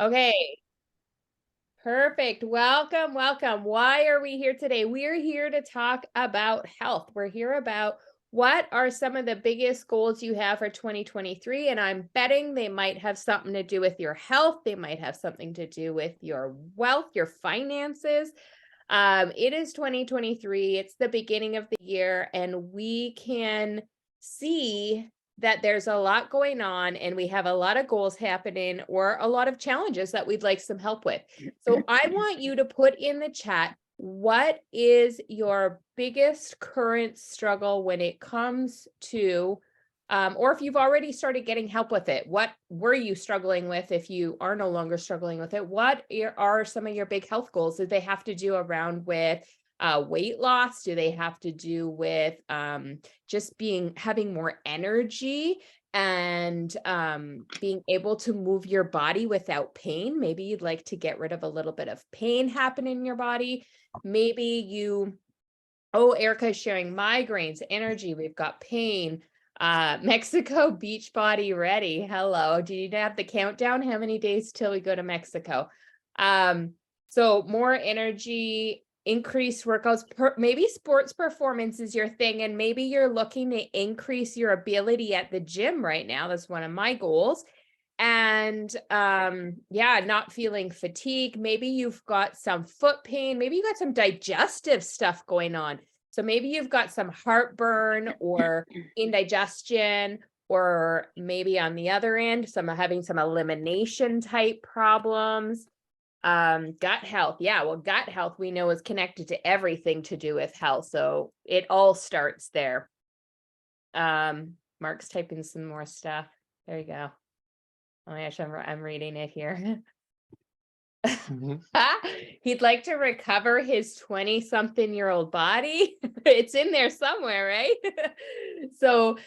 Okay, perfect. Welcome, welcome. Why are we here today? We're here to talk about health. We're here about what are some of the biggest goals you have for 2023, and I'm betting they might have something to do with your health. They might have something to do with your wealth, your finances. It is 2023. It's the beginning of the year, and we can see that there's a lot going on and we have a lot of goals happening or a lot of challenges that we'd like some help with. So I want you to put in the chat, what is your biggest current struggle when it comes to, or if you've already started getting help with it, what were you struggling with if you are no longer struggling with it? What are some of your big health goals? Did they have to do around with weight loss? Do they have to do with just having more energy and being able to move your body without pain? Maybe you'd like to get rid of a little bit of pain happening in your body. Maybe Erika is sharing migraines, energy, we've got pain. Mexico beach body ready. Hello. Do you have the countdown? How many days till we go to Mexico? So more energy, increased workouts, maybe sports performance is your thing, and maybe you're looking to increase your ability at the gym right now. That's one of my goals. And not feeling fatigue. Maybe you've got some foot pain, maybe you got some digestive stuff going on. So maybe you've got some heartburn or indigestion, or maybe on the other end, having some elimination type problems. Gut health. Yeah, well, gut health we know is connected to everything to do with health. So it all starts there. Mark's typing some more stuff. There you go. Oh my gosh, I'm reading it here. He'd like to recover his 20-something-year-old body. It's in there somewhere, right? So,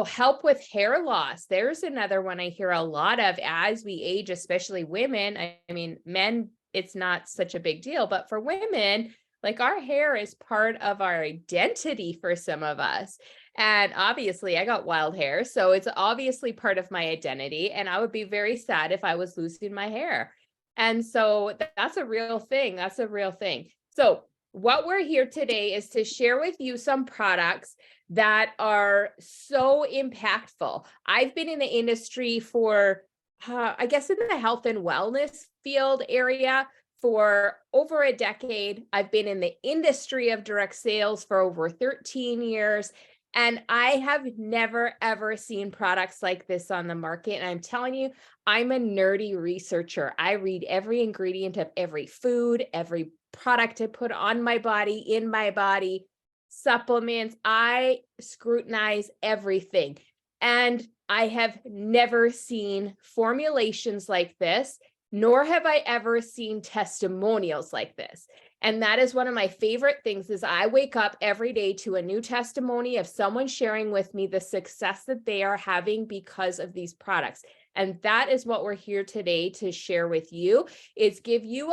help with hair loss. There's another one I hear a lot of as we age, especially women. I mean, men, it's not such a big deal, but for women, like our hair is part of our identity for some of us. And obviously I got wild hair, so it's obviously part of my identity. And I would be very sad if I was losing my hair. And so that's a real thing. That's a real thing. So what we're here today is to share with you some products that are so impactful. I've been in the industry for, I guess in the health and wellness field area for over a decade. I've been in the industry of direct sales for over 13 years. And I have never, ever seen products like this on the market. And I'm telling you, I'm a nerdy researcher. I read every ingredient of every food, every product I put on my body, in my body, supplements. I scrutinize everything. And I have never seen formulations like this, nor have I ever seen testimonials like this. And that is one of my favorite things is I wake up every day to a new testimony of someone sharing with me the success that they are having because of these products. And that is what we're here today to share with you, is give you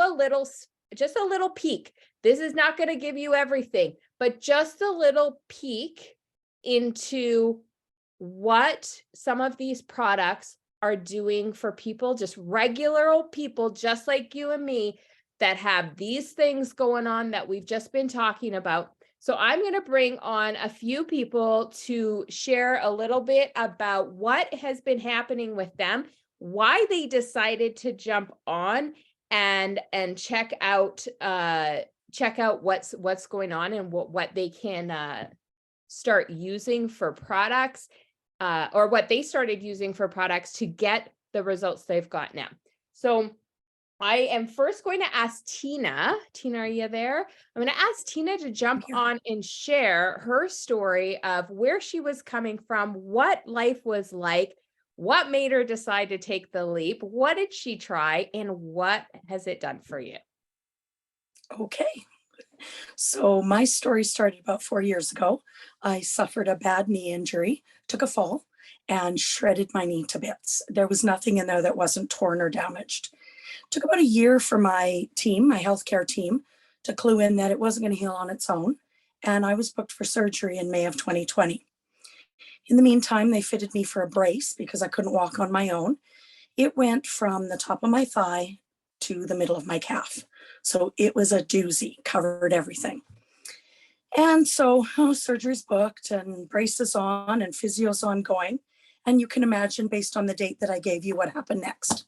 just a little peek. This is not going to give you everything, but just a little peek into what some of these products are doing for people, just regular old people, just like you and me, that have these things going on that we've just been talking about. So I'm going to bring on a few people to share a little bit about what has been happening with them, why they decided to jump on and check out what's going on and what they can start using for products, or what they started using for products to get the results they've got now. So I am first going to ask Tena. Tena, are you there? I'm going to ask Tena to jump on and share her story of where she was coming from, what life was like, what made her decide to take the leap, what did she try, and what has it done for you? Okay. So my story started about 4 years ago. I suffered a bad knee injury, took a fall, and shredded my knee to bits. There was nothing in there that wasn't torn or damaged. Took about a year for my team, my healthcare team, to clue in that it wasn't going to heal on its own. And I was booked for surgery in May of 2020. In the meantime, they fitted me for a brace because I couldn't walk on my own. It went from the top of my thigh to the middle of my calf. So it was a doozy, covered everything. And so surgery's booked and braces on and physio's ongoing. And you can imagine, based on the date that I gave you, what happened next.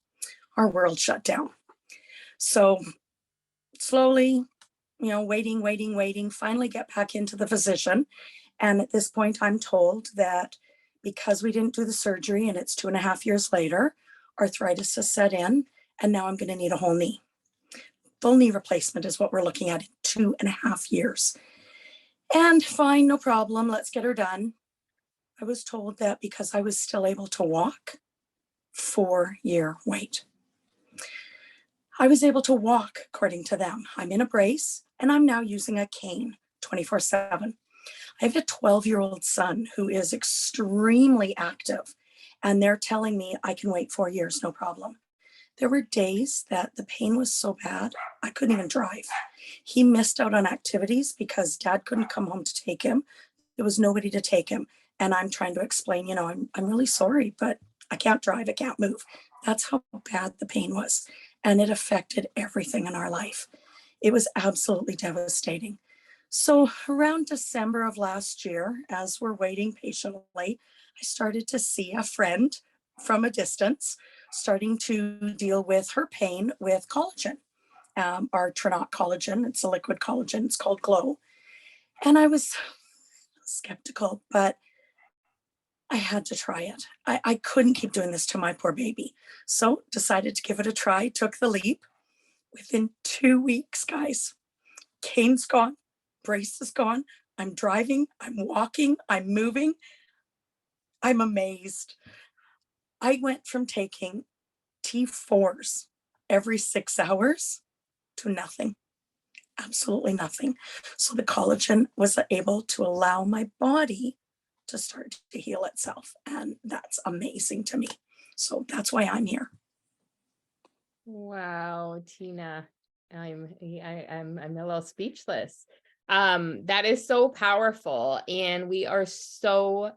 Our world shut down. So slowly, waiting, finally get back into the physician. And at this point, I'm told that because we didn't do the surgery and it's 2.5 years later, arthritis has set in, and now I'm going to need a whole knee. Full knee replacement is what we're looking at in 2.5 years. And fine, no problem, let's get her done. I was told that because I was still able to walk, 4-year wait. I was able to walk according to them. I'm in a brace and I'm now using a cane 24/7. I have a 12-year-old son who is extremely active, and they're telling me I can wait 4 years, no problem. There were days that the pain was so bad, I couldn't even drive. He missed out on activities because dad couldn't come home to take him. There was nobody to take him. And I'm trying to explain, I'm really sorry, but I can't drive, I can't move. That's how bad the pain was. And it affected everything in our life. It was absolutely devastating. So around December of last year, as we're waiting patiently, I started to see a friend from a distance starting to deal with her pain with collagen, our Tena collagen. It's a liquid collagen. It's called Glow. And I was skeptical, but I had to try it. I couldn't keep doing this to my poor baby. So decided to give it a try, took the leap. Within 2 weeks, guys, cane's gone, brace is gone. I'm driving, I'm walking, I'm moving. I'm amazed. I went from taking T4s every 6 hours to nothing, absolutely nothing. So the collagen was able to allow my body to start to heal itself. And that's amazing to me. So that's why I'm here. Wow, Tena, I'm a little speechless. That is so powerful, and we are so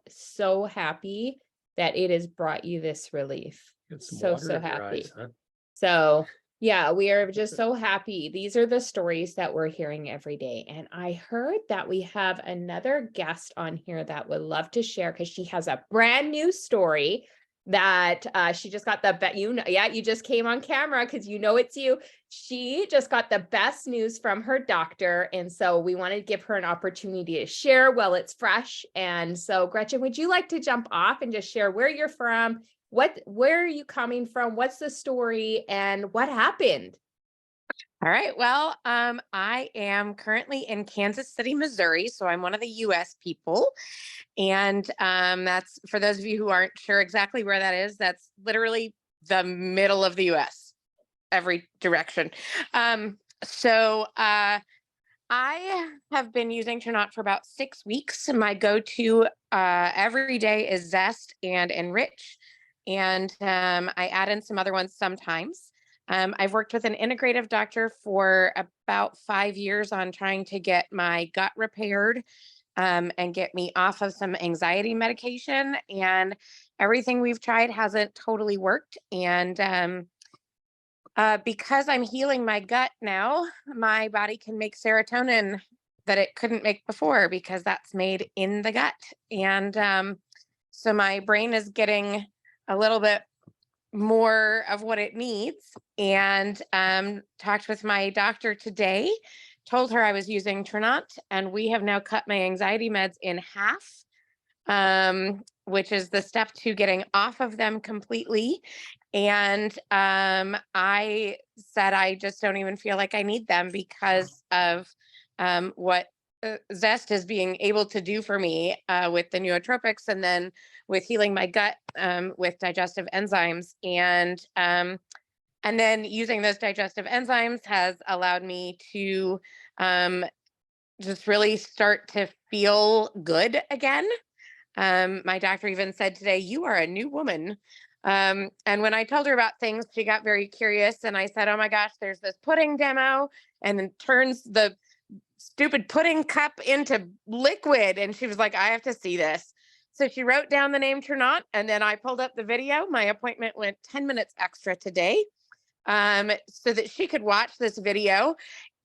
happy that it has brought you this relief. So happy. Eyes, huh? So yeah, we are just so happy. These are the stories that we're hearing every day. And I heard that we have another guest on here that would love to share, because she has a brand new story that she just got you just came on camera because it's you. She just got the best news from her doctor. And so we want to give her an opportunity to share while it's fresh. And so, Gretchen, would you like to jump off and just share where you're from? Where are you coming from? What's the story and what happened? All right. Well, I am currently in Kansas City, Missouri. So I'm one of the US people. And that's, for those of you who aren't sure exactly where that is, that's literally the middle of the US, every direction. So I have been using Tena for about 6 weeks. My go-to every day is Zest and Enrich. And I add in some other ones sometimes. I've worked with an integrative doctor for about 5 years on trying to get my gut repaired and get me off of some anxiety medication. And everything we've tried hasn't totally worked. And because I'm healing my gut now, my body can make serotonin that it couldn't make before, because that's made in the gut. And so my brain is getting a little bit more of what it needs. And talked with my doctor today, told her I was using Tena, and we have now cut my anxiety meds in half, which is the step to getting off of them completely. And I said I just don't even feel like I need them because of what Zest is being able to do for me with the nootropics, and then with healing my gut with digestive enzymes. And then using those digestive enzymes has allowed me to just really start to feel good again. My doctor even said today, "You are a new woman." And when I told her about things, she got very curious. And I said, "Oh my gosh, there's this pudding demo," and then turns the stupid pudding cup into liquid. And she was like, "I have to see this." So she wrote down the name Ternant, and then I pulled up the video. My appointment went 10 minutes extra today, so that she could watch this video.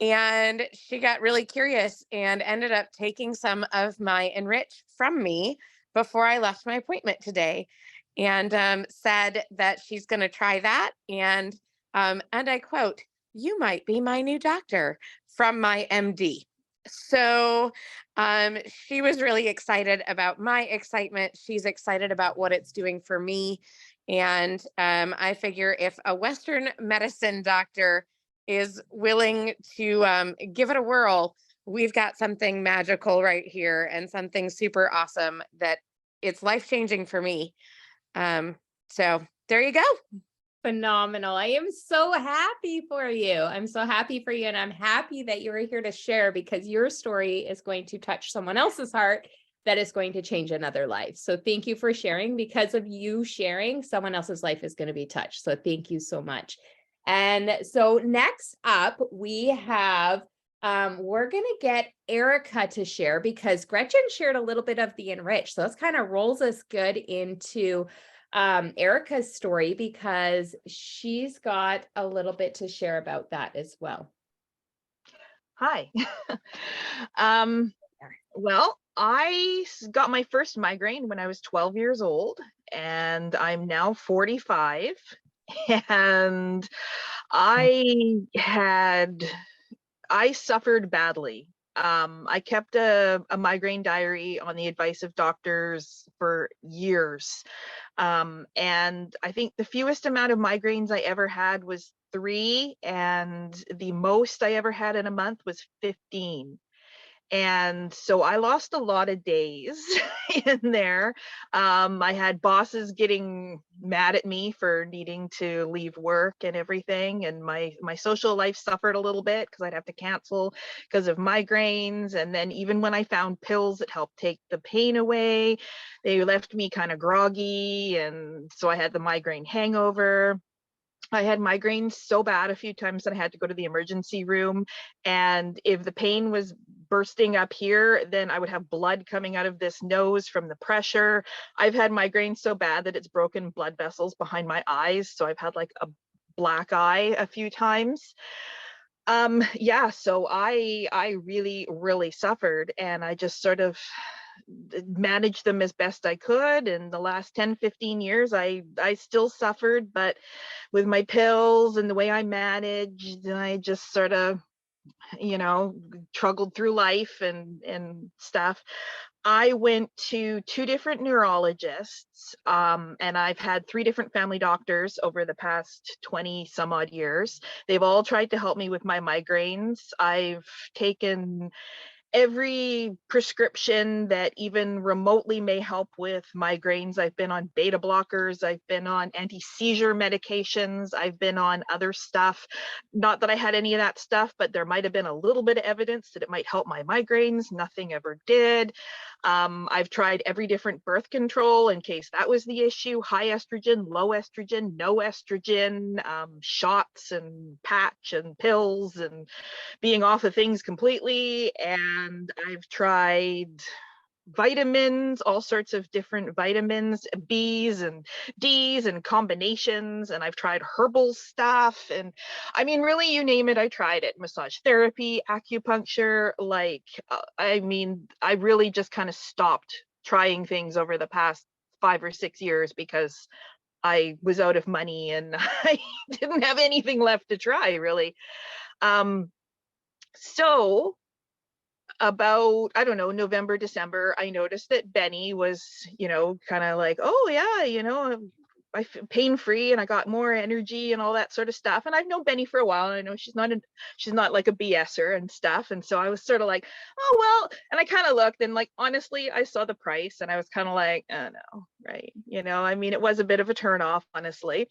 And she got really curious and ended up taking some of my Enrich from me before I left my appointment today, and said that she's going to try that. And I quote, "You might be my new doctor," from my MD. So she was really excited about my excitement. She's excited about what it's doing for me. And I figure if a Western medicine doctor is willing to give it a whirl, we've got something magical right here and something super awesome that it's life changing for me. So there you go. Phenomenal. I am so happy for you. I'm so happy for you. And I'm happy that you were here to share, because your story is going to touch someone else's heart that is going to change another life. So thank you for sharing. Because of you sharing, someone else's life is going to be touched. So thank you so much. And so next up, we have, we're going to get Erika to share, because Gretchen shared a little bit of the Enrich. So this kind of rolls us good into Erika's story, because she's got a little bit to share about that as well. Hi. Well, I got my first migraine when I was 12 years old, and I'm now 45. And I suffered badly. I kept a migraine diary on the advice of doctors for years. And I think the fewest amount of migraines I ever had was 3, and the most I ever had in a month was 15. And so I lost a lot of days in there. I had bosses getting mad at me for needing to leave work and everything. And my social life suffered a little bit because I'd have to cancel because of migraines. And then even when I found pills that helped take the pain away, they left me kind of groggy. And so I had the migraine hangover. I had migraines so bad a few times that I had to go to the emergency room. And if the pain was bursting up here, then I would have blood coming out of this nose from the pressure. I've had migraines so bad that it's broken blood vessels behind my eyes. So I've had like a black eye a few times. Yeah, so I really, really suffered, and I just sort of managed them as best I could. And the last 10, 15 years, I still suffered, but with my pills and the way I managed, I just sort of, struggled through life and stuff. I went to 2 different neurologists, and I've had 3 different family doctors over the past 20 some odd years. They've all tried to help me with my migraines. I've taken every prescription that even remotely may help with migraines. I've been on beta blockers, I've been on anti-seizure medications, I've been on other stuff. Not that I had any of that stuff, but there might have been a little bit of evidence that it might help my migraines. Nothing ever did. I've tried every different birth control in case that was the issue: high estrogen, low estrogen, no estrogen, shots and patch and pills, and being off of things completely. And I've tried vitamins, all sorts of different vitamins, B's and D's and combinations, and I've tried herbal stuff, and I mean, really, you name it, I tried it. Massage therapy, acupuncture, I really just kind of stopped trying things over the past 5 or 6 years because I was out of money and I didn't have anything left to try, really. So about, I don't know, November, December, I noticed that Benny was, kind of like, oh yeah, pain-free, and I got more energy and all that sort of stuff. And I've known Benny for a while, and I know she's not like a BSer and stuff. And so I was sort of like, oh well, and I kind of looked, and like, honestly, I saw the price and I was kind of like, oh no, right. I mean, it was a bit of a turn off, honestly.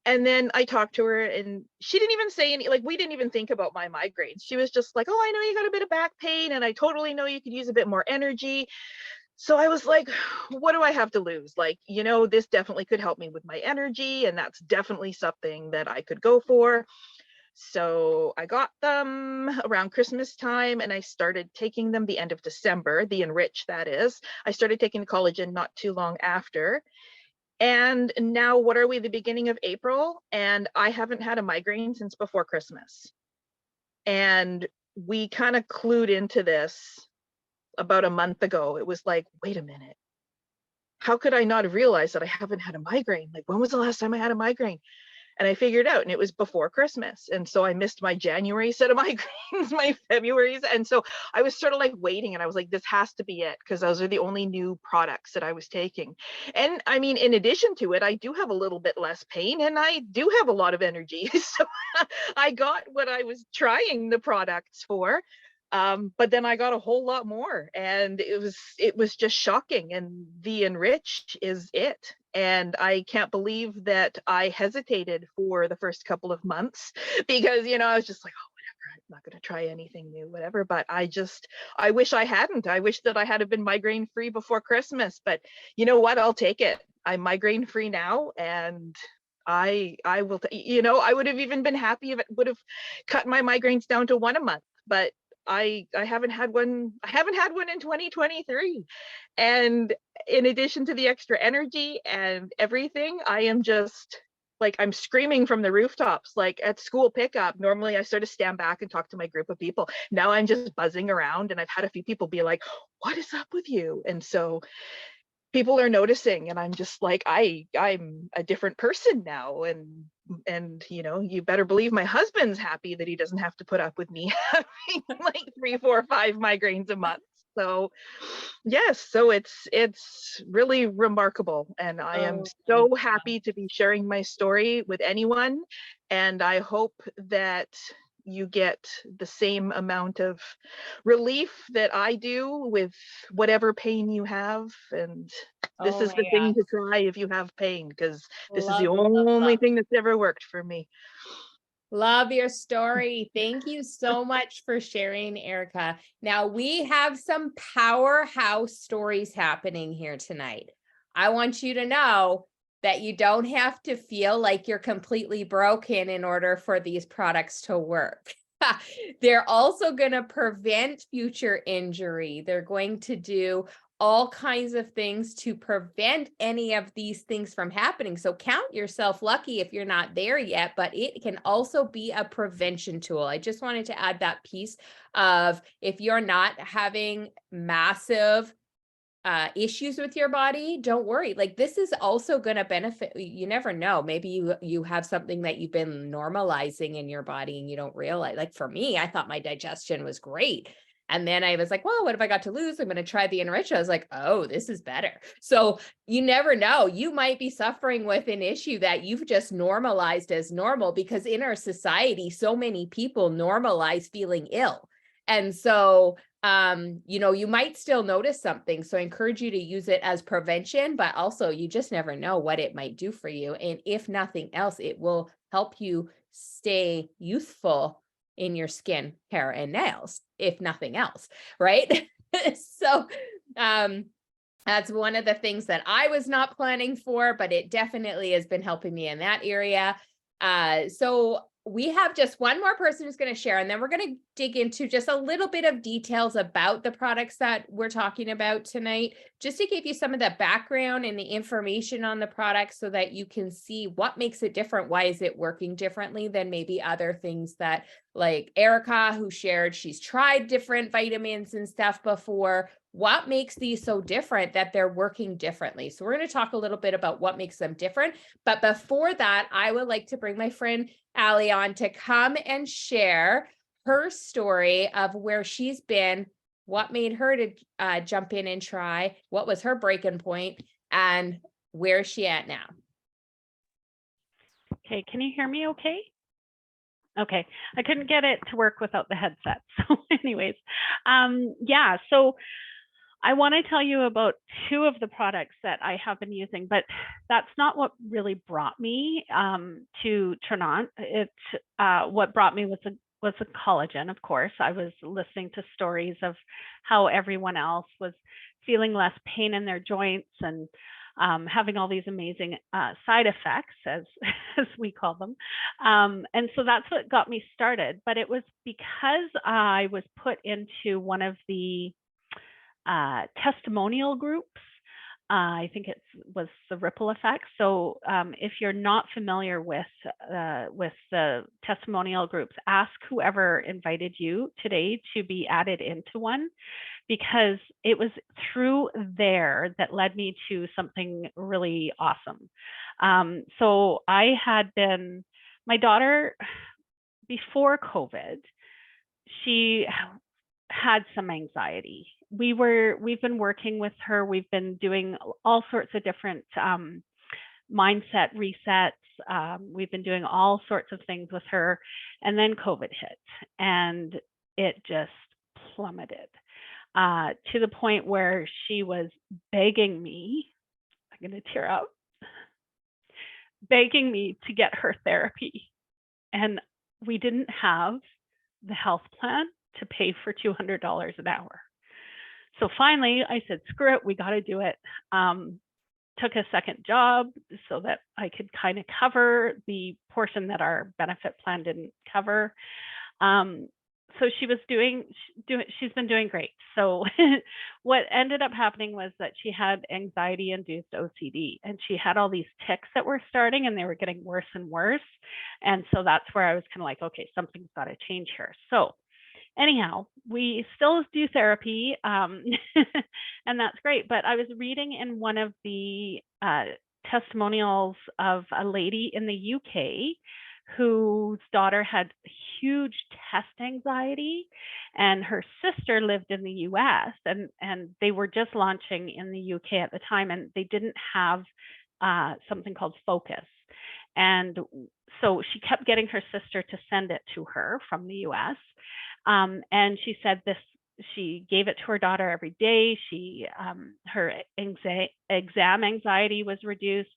And then I talked to her, and she didn't even say any, like, we didn't even think about my migraines. She was just like, oh, I know you got a bit of back pain, and I totally know you could use a bit more energy. So I was like, what do I have to lose? Like, this definitely could help me with my energy, and that's definitely something that I could go for. So I got them around Christmas time, and I started taking them the end of December, the Enrich, that is. I started taking the collagen not too long after. And now, what are we, the beginning of April? And I haven't had a migraine since before Christmas. And we kind of clued into this about a month ago. It was like, wait a minute. How could I not have realized that I haven't had a migraine? Like, when was the last time I had a migraine? And I figured out, and it was before Christmas. And so I missed my January set of migraines, my February's. And so I was sort of like waiting, and I was like, this has to be it, because those are the only new products that I was taking. And I mean, in addition to it, I do have a little bit less pain, and I do have a lot of energy. So I got what I was trying the products for. But then I got a whole lot more, and it was just shocking. And the Enrich is it. And I can't believe that I hesitated for the first couple of months, because, I was just like, oh, whatever, I'm not going to try anything new, whatever. But I wish I hadn't. I wish that I had been migraine free before Christmas. But you know what? I'll take it. I'm migraine free now, and I will. I would have even been happy if it would have cut my migraines down to one a month. But I haven't had one. I haven't had one in 2023. And in addition to the extra energy and everything, I am just like, I'm screaming from the rooftops. Like at school pickup, normally I sort of stand back and talk to my group of people. Now I'm just buzzing around, and I've had a few people be like, what is up with you? And so people are noticing, and I'm just like, I'm a different person now. And you better believe my husband's happy that he doesn't have to put up with me having like 3, 4, 5 migraines a month. So yes, so it's really remarkable, and I am so happy to be sharing my story with anyone. And I hope that you get the same amount of relief that I do with whatever pain you have. And this is the thing to try if you have pain, because this is the only thing that's ever worked for me. Love your story. Thank you so much for sharing, Erika. Now we have some powerhouse stories happening here tonight. I want you to know that you don't have to feel like you're completely broken in order for these products to work. They're also going to prevent future injury. They're going to do all kinds of things to prevent any of these things from happening. So count yourself lucky if you're not there yet, but it can also be a prevention tool. I just wanted to add that piece of, if you're not having massive issues with your body, don't worry. Like, this is also going to benefit. You never know. Maybe you have something that you've been normalizing in your body and you don't realize. Like for me, I thought my digestion was great. And then I was like, well, what if I got to lose? I'm going to try the Enrich. I was like, oh, this is better. So you never know. You might be suffering with an issue that you've just normalized as normal, because in our society, so many people normalize feeling ill. And so, you might still notice something. So I encourage you to use it as prevention, but also you just never know what it might do for you. And if nothing else, it will help you stay youthful in your skin, hair, and nails, if nothing else, right? So that's one of the things that I was not planning for, but it definitely has been helping me in that area. So we have just one more person who's going to share, and then we're going to dig into just a little bit of details about the products that we're talking about tonight, just to give you some of the background and the information on the products so that you can see what makes it different. Why is it working differently than maybe other things that, like Erika, who shared she's tried different vitamins and stuff before. What makes these so different that they're working differently? So we're going to talk a little bit about what makes them different. But before that, I would like to bring my friend Allie on to come and share her story of where she's been, what made her to jump in and try, what was her breaking point, and where is she at now? Okay, can you hear me okay? Okay, I couldn't get it to work without the headset. So anyways, so I want to tell you about 2 of the products that I have been using, but that's not what really brought me to turn on. What brought me was the collagen, of course. I was listening to stories of how everyone else was feeling less pain in their joints and having all these amazing side effects, as as we call them. And so that's what got me started. But it was because I was put into one of the testimonial groups. I think it was the ripple effect. So if you're not familiar with the testimonial groups, ask whoever invited you today to be added into one, because it was through there that led me to something really awesome. So I had been, my daughter, before COVID, she had some anxiety. We've been working with her. We've been doing all sorts of different mindset resets. We've been doing all sorts of things with her. And then COVID hit and it just plummeted to the point where she was begging me, I'm going to tear up, begging me to get her therapy. And we didn't have the health plan to pay for $200 an hour. So finally I said, screw it, we got to do it. Took a second job so that I could kind of cover the portion that our benefit plan didn't cover. So she's been doing great. So what ended up happening was that she had anxiety induced OCD, and she had all these tics that were starting and they were getting worse and worse. And so that's where I was kind of like, okay, something's got to change here. So anyhow, we still do therapy, and that's great. But I was reading in one of the testimonials of a lady in the UK whose daughter had huge test anxiety, and her sister lived in the US, and they were just launching in the UK at the time, and they didn't have something called Focus. And so she kept getting her sister to send it to her from the US. And she said she gave it to her daughter every day. Her exam anxiety was reduced.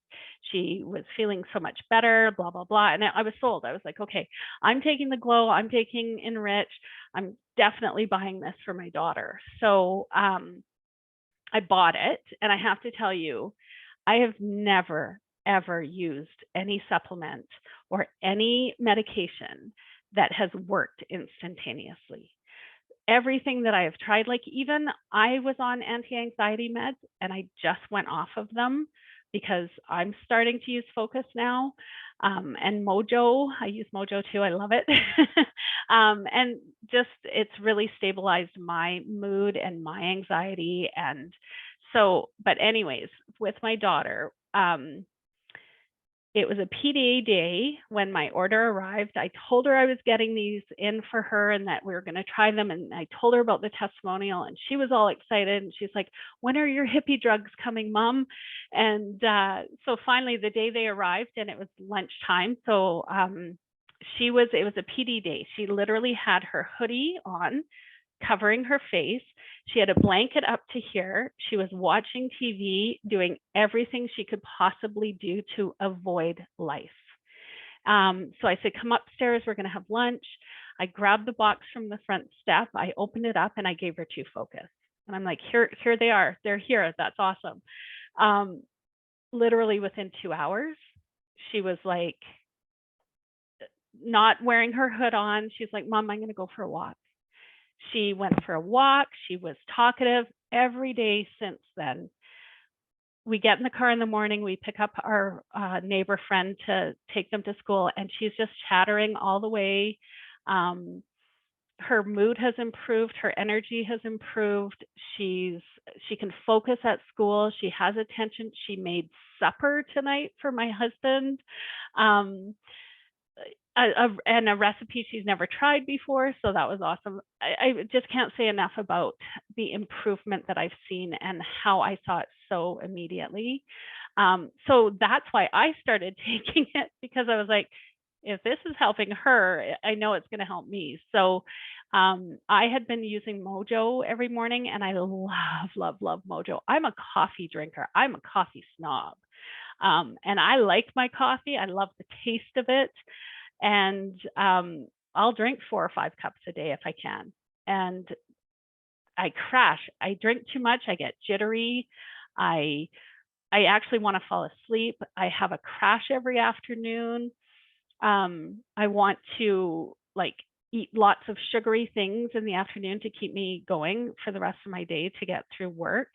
She was feeling so much better, blah, blah, blah. And I was sold. I was like, okay, I'm taking the Glow. I'm taking Enrich. I'm definitely buying this for my daughter. So I bought it. And I have to tell you, I have never, ever used any supplement or any medication that has worked instantaneously. Everything that I have tried, like even I was on anti-anxiety meds and I just went off of them because I'm starting to use Focus now. And Mojo, I use Mojo too. I love it. And just, it's really stabilized my mood and my anxiety. And so, but anyways, with my daughter, it was a PDA day when my order arrived. I told her I was getting these in for her and that we were going to try them. And I told her about the testimonial and she was all excited. And she's like, when are your hippie drugs coming, Mom? And so finally the day they arrived and it was lunchtime. So it was a PD day. She literally had her hoodie on, covering her face. She had a blanket up to here. She was watching TV, doing everything she could possibly do to avoid life. So I said, come upstairs, we're going to have lunch. I grabbed the box from the front step. I opened it up and I gave her 2 Focus. And I'm like, here they are. They're here. That's awesome. Literally within 2 hours, she was like not wearing her hood on. She's like, Mom, I'm going to go for a walk. She went for a walk. She was talkative every day since then. We get in the car in the morning. We pick up our neighbor friend to take them to school, and she's just chattering all the way. Her mood has improved. Her energy has improved. She can focus at school. She has attention. She made supper tonight for my husband. And a recipe she's never tried before. So that was awesome. I just can't say enough about the improvement that I've seen and how I saw it so immediately. So that's why I started taking it, because I was like, if this is helping her, I know it's going to help me. So I had been using Mojo every morning and I love Mojo. I'm a coffee drinker. I'm a coffee snob. And I like my coffee. I love the taste of it. And I'll drink 4 or 5 cups a day if I can. And I crash. I drink too much. I get jittery. I I actually want to fall asleep. I have a crash every afternoon. I want to like eat lots of sugary things in the afternoon to keep me going for the rest of my day to get through work.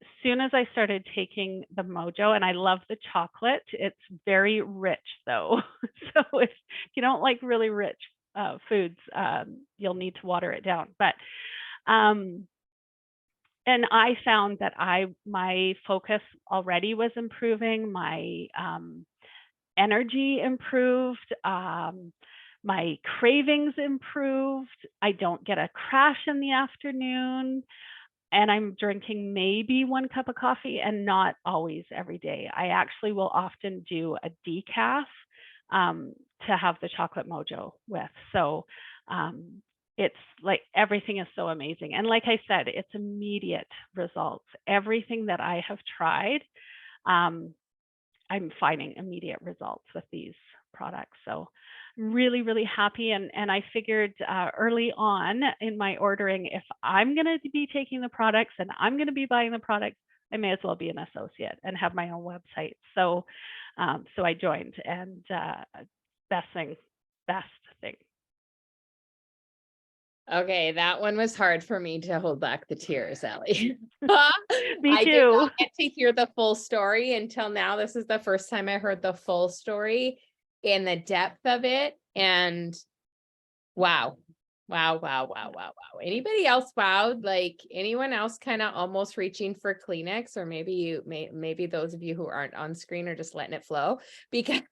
As soon as I started taking the Mojo, and I love the chocolate, it's very rich though. So if you don't like really rich foods, you'll need to water it down. But and I found that my focus already was improving. My energy improved. My cravings improved. I don't get a crash in the afternoon. And I'm drinking maybe 1 cup of coffee and not always every day. I actually will often do a decaf to have the chocolate Mojo with. So it's like everything is so amazing. And like I said, it's immediate results. Everything that I have tried, I'm finding immediate results with these products. So I'm really, really happy. And I figured early on in my ordering, if I'm going to be taking the products and I'm going to be buying the products, I may as well be an associate and have my own website. So so I joined, and best thing. Okay, that one was hard for me to hold back the tears, Ellie. Me I did too. not get to hear the full story until now. This is the first time I heard the full story and the depth of it. And wow. Anybody else wowed? Like anyone else kind of almost reaching for Kleenex, or maybe those of you who aren't on screen are just letting it flow, because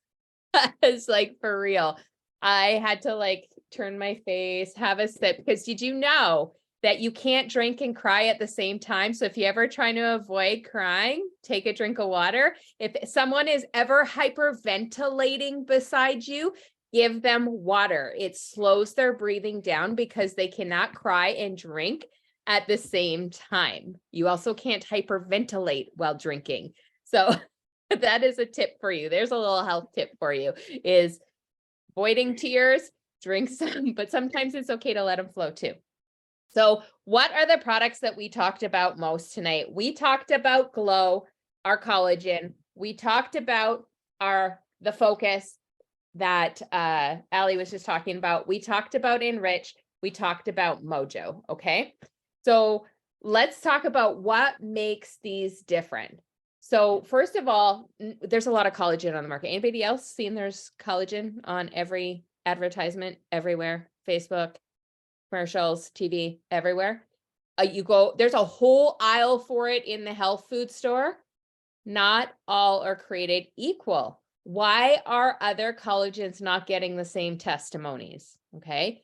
like for real, I had to like turn my face, have a sip, because did you know that you can't drink and cry at the same time? So if you ever try to avoid crying, take a drink of water. If someone is ever hyperventilating beside you, give them water. It slows their breathing down because they cannot cry and drink at the same time. You also can't hyperventilate while drinking. So that is a tip for you. There's a little health tip for you, is avoiding tears, drink some, but sometimes it's okay to let them flow too. So what are the products that we talked about most tonight? We talked about Glow, our collagen. We talked about the focus that Allie was just talking about. We talked about Enrich. We talked about Mojo. Okay. So let's talk about what makes these different. So first of all, there's a lot of collagen on the market. Anybody else seen there's collagen on every advertisement everywhere? Facebook, commercials, TV, everywhere. There's a whole aisle for it in the health food store. Not all are created equal. Why are other collagens not getting the same testimonies? Okay.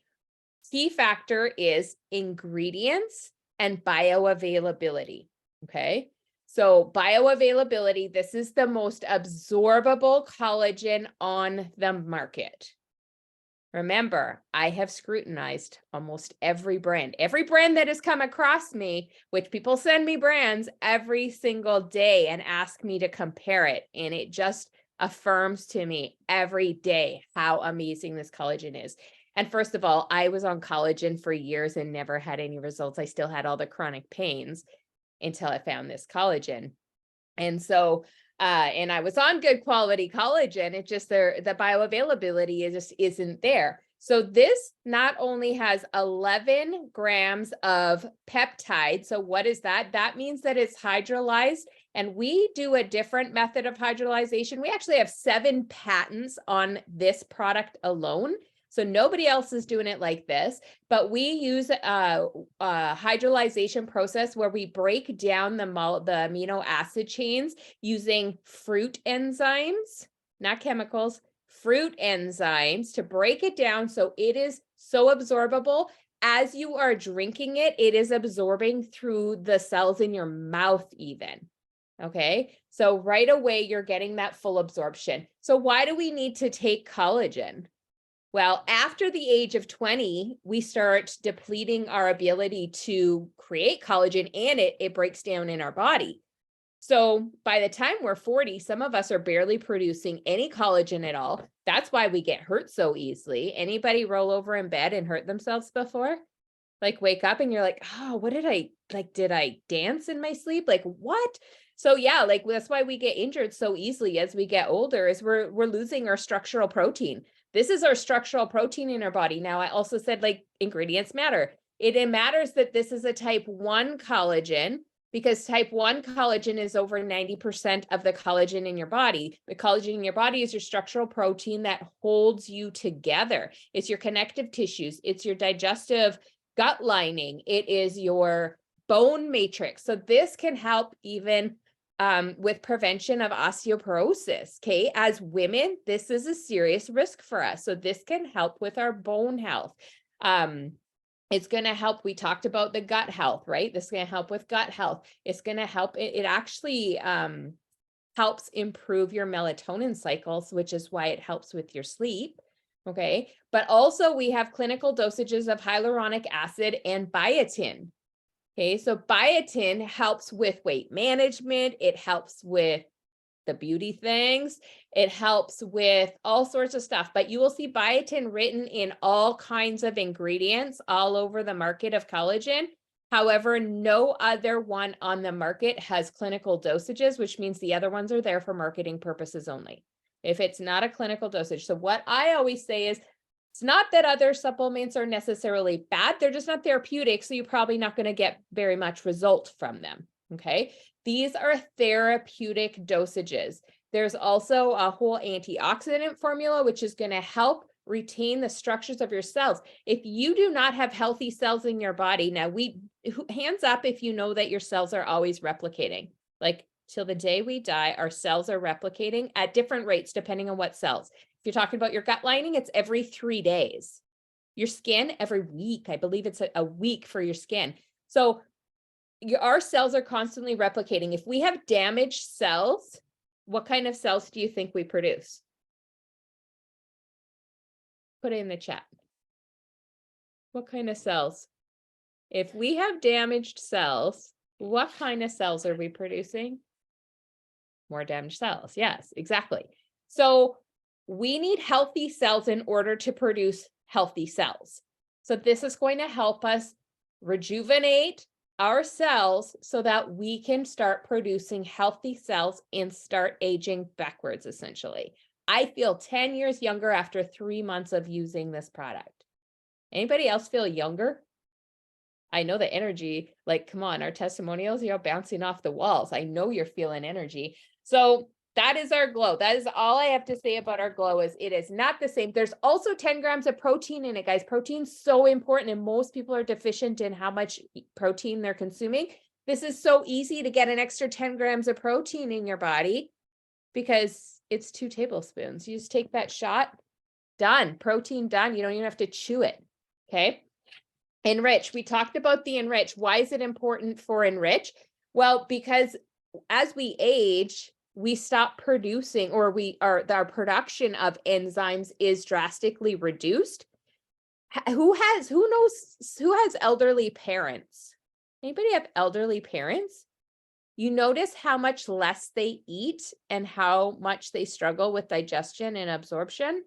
Key factor is ingredients and bioavailability. Okay. So bioavailability, this is the most absorbable collagen on the market. Remember, I have scrutinized almost every brand that has come across me, which people send me brands every single day and ask me to compare it. And it just affirms to me every day how amazing this collagen is. And first of all, I was on collagen for years and never had any results. I still had all the chronic pains until I found this collagen. And so, and I was on good quality collagen. It just the bioavailability just isn't there. So this not only has 11 grams of peptide. So what is that? That means that it's hydrolyzed, and we do a different method of hydrolyzation. We actually have 7 patents on this product alone. So nobody else is doing it like this, but we use a hydrolyzation process where we break down the amino acid chains using fruit enzymes, not chemicals, fruit enzymes, to break it down so it is so absorbable. As you are drinking it, it is absorbing through the cells in your mouth even. Okay, so right away you're getting that full absorption. So why do we need to take collagen? Well, after the age of 20, we start depleting our ability to create collagen, and it breaks down in our body. So by the time we're 40, some of us are barely producing any collagen at all. That's why we get hurt so easily. Anybody roll over in bed and hurt themselves before? Like wake up and you're like, oh, what did I dance in my sleep? Like what? So yeah, like that's why we get injured so easily as we get older, is we're losing our structural protein. This is our structural protein in our body. Now, I also said like ingredients matter. It matters that this is a type 1 collagen, because type 1 collagen is over 90% of the collagen in your body. The collagen in your body is your structural protein that holds you together. It's your connective tissues. It's your digestive gut lining. It is your bone matrix. So this can help even with prevention of osteoporosis. Okay. As women, this is a serious risk for us. So this can help with our bone health. It's going to help. We talked about the gut health, right? This is going to help with gut health. It's going to help. It actually helps improve your melatonin cycles, which is why it helps with your sleep. Okay. But also we have clinical dosages of hyaluronic acid and biotin. Okay, so biotin helps with weight management. It helps with the beauty things. It helps with all sorts of stuff, but you will see biotin written in all kinds of ingredients all over the market of collagen. However, no other one on the market has clinical dosages, which means the other ones are there for marketing purposes only. If it's not a clinical dosage. So what I always say is, it's not that other supplements are necessarily bad. They're just not therapeutic. So you're probably not going to get very much result from them. Okay. These are therapeutic dosages. There's also a whole antioxidant formula, which is going to help retain the structures of your cells. If you do not have healthy cells in your body, now hands up if you know that your cells are always replicating. Like till the day we die, our cells are replicating at different rates, depending on what cells. If you're talking about your gut lining, it's every 3 days. Your skin, every week. I believe it's a week for your skin. So our cells are constantly replicating. If we have damaged cells, what kind of cells do you think we produce? Put it in the chat. What kind of cells? If we have damaged cells, what kind of cells are we producing? More damaged cells. Yes, exactly. So we need healthy cells in order to produce healthy cells. So this is going to help us rejuvenate our cells so that we can start producing healthy cells and start aging backwards, essentially. I feel 10 years younger after 3 months of using this product. Anybody else feel younger? I know the energy, like, come on, our testimonials, you're bouncing off the walls. I know you're feeling energy. So that is our glow. That is all I have to say about our glow. Is it is not the same. There's also 10 grams of protein in it, guys. Protein's so important, and most people are deficient in how much protein they're consuming. This is so easy to get an extra 10 grams of protein in your body because it's 2 tablespoons. You just take that shot, done. Protein done. You don't even have to chew it. Okay. Enrich. We talked about the Enrich. Why is it important for Enrich? Well, because as we age, we stop producing, or our production of enzymes is drastically reduced. Who has elderly parents? Anybody have elderly parents? You notice how much less they eat and how much they struggle with digestion and absorption?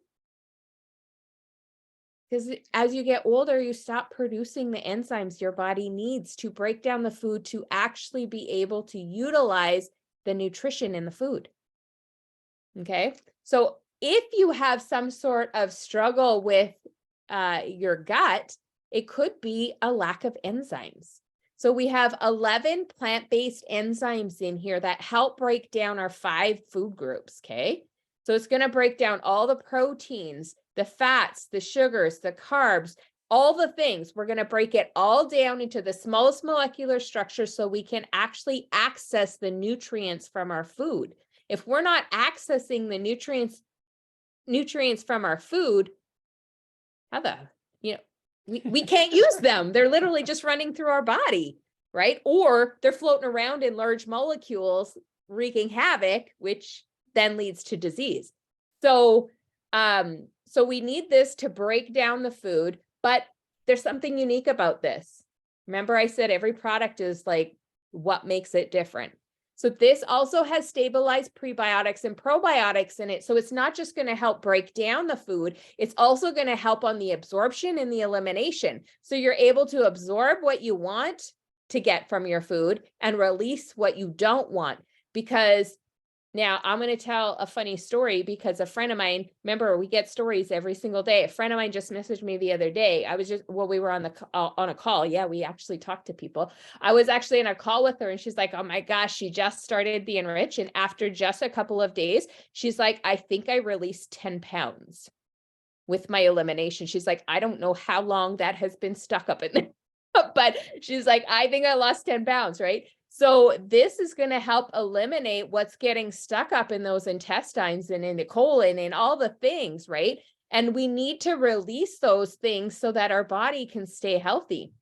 Because as you get older, you stop producing the enzymes your body needs to break down the food to actually be able to utilize the nutrition in the food. Okay. So if you have some sort of struggle with your gut, it could be a lack of enzymes. So we have 11 plant-based enzymes in here that help break down our 5 food groups. Okay. So it's going to break down all the proteins, the fats, the sugars, the carbs, all the things. We're going to break it all down into the smallest molecular structure so we can actually access the nutrients from our food. If we're not accessing the nutrients from our food, we can't use them. They're literally just running through our body, right? Or they're floating around in large molecules, wreaking havoc, which then leads to disease. So we need this to break down the food, but there's something unique about this. Remember, I said every product is like what makes it different. So this also has stabilized prebiotics and probiotics in it. So it's not just going to help break down the food. It's also going to help on the absorption and the elimination. So you're able to absorb what you want to get from your food and release what you don't want. because now I'm going to tell a funny story, because a friend of mine, remember, we get stories every single day. A friend of mine just messaged me the other day. We were on a call. Yeah, we actually talked to people. I was actually in a call with her, and she's like, oh my gosh, she just started the Enrich. And after just a couple of days, she's like, I think I released 10 pounds with my elimination. She's like, I don't know how long that has been stuck up in there, but she's like, I think I lost 10 pounds, right? So this is going to help eliminate what's getting stuck up in those intestines and in the colon and all the things, right? And we need to release those things so that our body can stay healthy.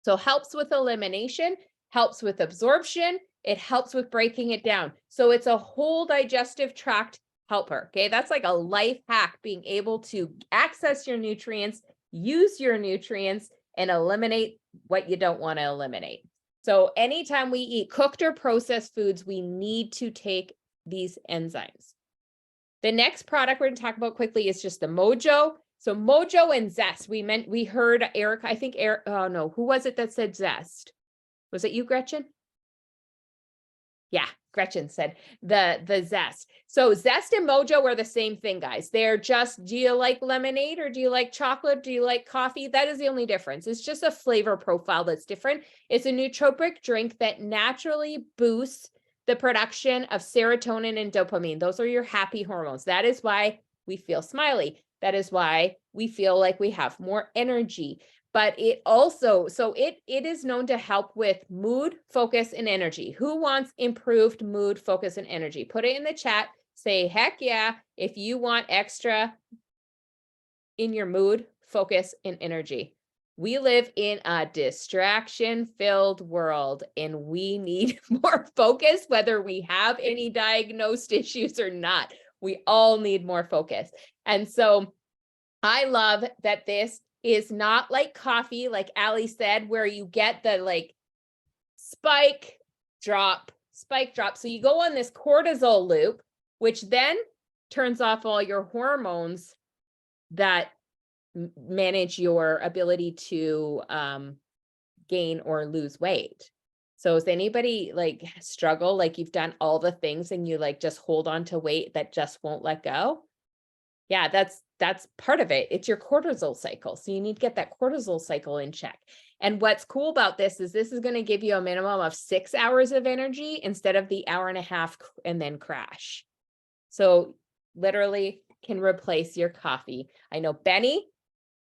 So helps with elimination, helps with absorption, it helps with breaking it down. So it's a whole digestive tract helper. Okay, that's like a life hack, being able to access your nutrients, use your nutrients, and eliminate what you don't want to eliminate. So anytime we eat cooked or processed foods, we need to take these enzymes. The next product we're going to talk about quickly is just the mojo. So mojo and zest. We heard Erika, I think oh no, who was it that said zest? Was it you, Gretchen? Yeah, Gretchen said the zest. So zest and mojo are the same thing, guys. They're just, do you like lemonade or do you like chocolate? Do you like coffee? That is the only difference. It's just a flavor profile that's different. It's a nootropic drink that naturally boosts the production of serotonin and dopamine. Those are your happy hormones. That is why we feel smiley. That is why we feel like we have more energy. But it also, so it is known to help with mood, focus, and energy. Who wants improved mood, focus, and energy? Put it in the chat. Say, heck yeah, if you want extra in your mood, focus, and energy. We live in a distraction-filled world, and we need more focus, whether we have any diagnosed issues or not. We all need more focus. And so I love that this is not like coffee, like Ali said, where you get the like spike drop. So you go on this cortisol loop, which then turns off all your hormones that manage your ability to gain or lose weight. So is anybody like struggle, like you've done all the things and you like just hold on to weight that just won't let go? Yeah, that's part of it. It's your cortisol cycle. So you need to get that cortisol cycle in check. And what's cool about this is going to give you a minimum of 6 hours of energy instead of the hour and a half and then crash. So literally can replace your coffee. I know, Benny,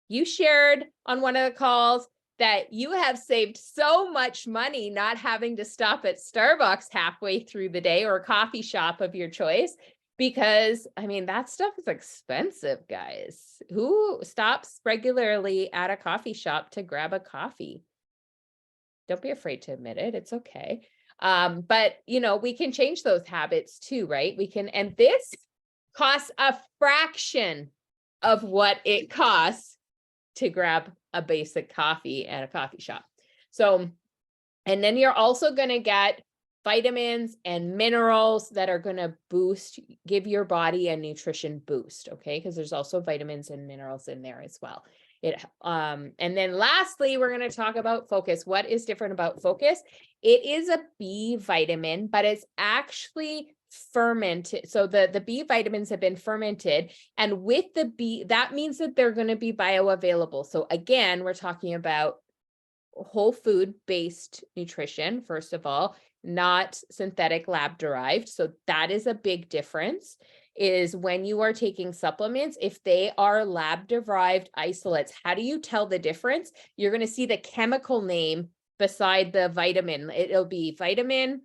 you shared on one of the calls that you have saved so much money not having to stop at Starbucks halfway through the day or a coffee shop of your choice. Because, I mean, that stuff is expensive, guys. Who stops regularly at a coffee shop to grab a coffee? Don't be afraid to admit it. It's okay. But, you know, we can change those habits too, right? We can, and this costs a fraction of what it costs to grab a basic coffee at a coffee shop. So, and then you're also going to get vitamins and minerals that are going to give your body a nutrition boost. Okay. Because there's also vitamins and minerals in there as well. And then lastly, we're going to talk about focus. What is different about focus? It is a B vitamin, but it's actually fermented. So the B vitamins have been fermented, and with the B, that means that they're going to be bioavailable. So again, we're talking about whole food based nutrition, first of all, not synthetic lab derived. So that is a big difference, is when you are taking supplements, if they are lab derived isolates, how do you tell the difference? You're going to see the chemical name beside the vitamin. It'll be vitamin,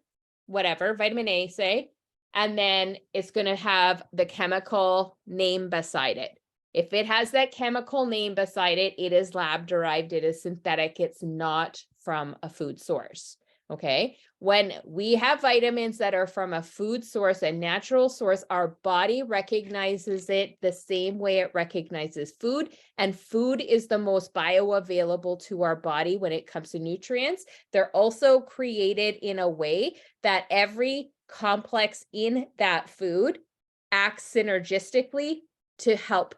whatever, vitamin A, say, and then it's going to have the chemical name beside it. If it has that chemical name beside it, it is lab derived, it is synthetic, it's not from a food source. Okay. When we have vitamins that are from a food source, a natural source, our body recognizes it the same way it recognizes food. And food is the most bioavailable to our body when it comes to nutrients. They're also created in a way that every complex in that food acts synergistically to help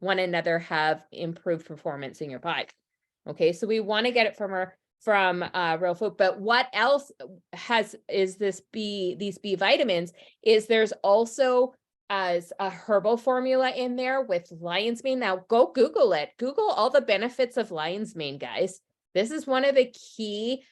one another have improved performance in your body. Okay, so we want to get it from our from real food. But what else is these B vitamins is there's also as a herbal formula in there with lion's mane. Now go Google it. Google all the benefits of lion's mane, guys. This is one of the key